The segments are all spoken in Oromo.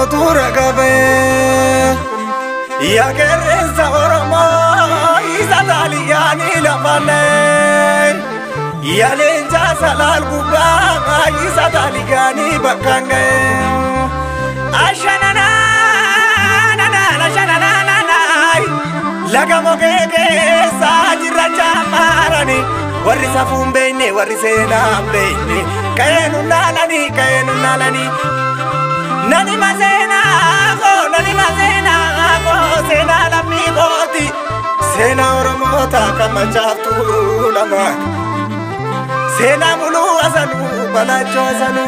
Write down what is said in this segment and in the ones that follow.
tura gabe ya gereza oromo isa taliyani lamane ya lenja salal guba isa taliyani bakanga ashanana laga mogege sajira chamarani warri safumbene warri senambene kayenu nalani nani mazena ko sena lammi goti sena oromota kama chaftu lama sena mulu asanu balacho asanu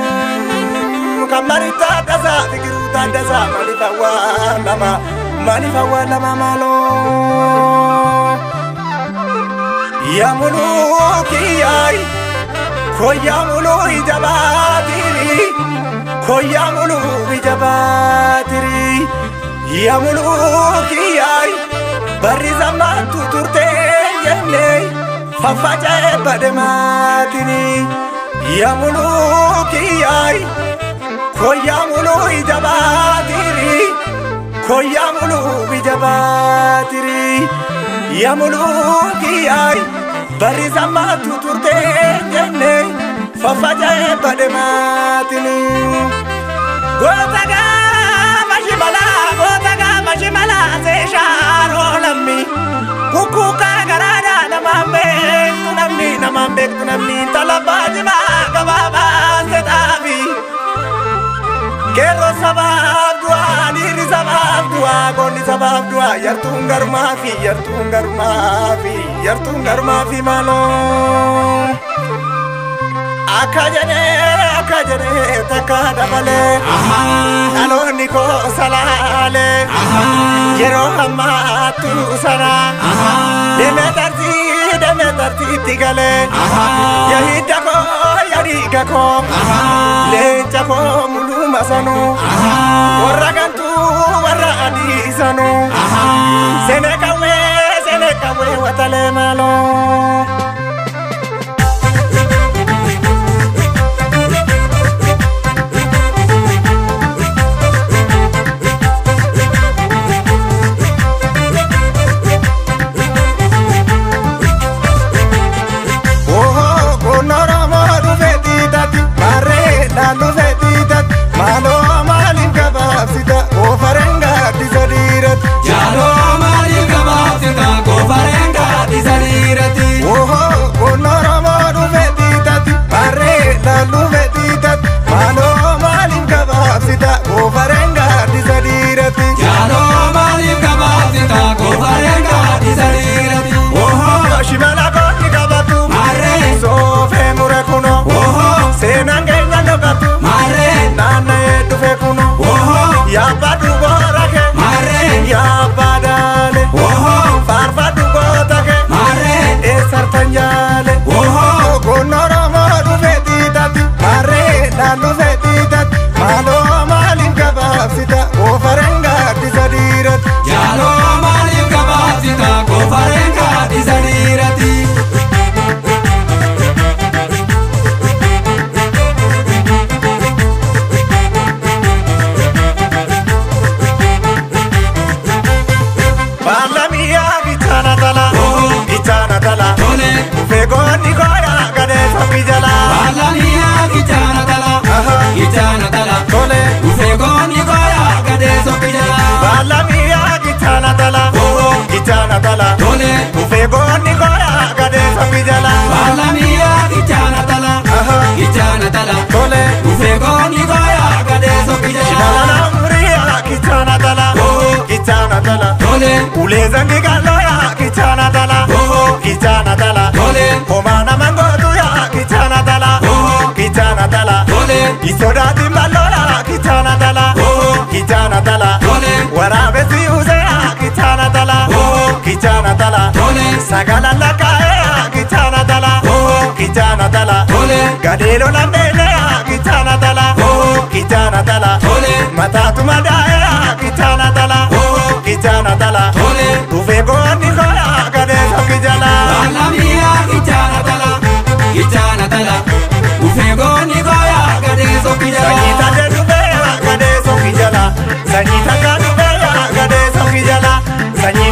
kamarita dasa fikiruta dasa manifawa lama malo ya muluki ay koya mulu ijabatiri ya muluki ay bari zaman tuturte yenne fafaja badematini ya muluki ay koya mulu ijabatiri ya muluki ay bari zaman tuturte yenne fafaja badematini gotaga mashimala se sharo lammi kukuka garada namambe tunamni talabaji ma kababa setabi kero sabab dua goni sabab dua yartungar maafi malo akajane takadabale aloni ko salale yero hamatu sara demetarti tigale yahidako yarigako lechako mulu masanu waragantu waradisanu senekawe watale malo ule zangi galoya kichana tala komana mangotu ya kichana tala isodati maloya kichana tala warabe si uze ya kichana tala sagala lakae ya kichana tala gadelo lambele ya kichana tala matatu madae ya kichana tala tuve goni koya gade sokijala alamia kichana tala tuve goni koya gade sokijala sakita de tuve gade sokijala sanyii takka dhufeera gadee sokki jala sanyii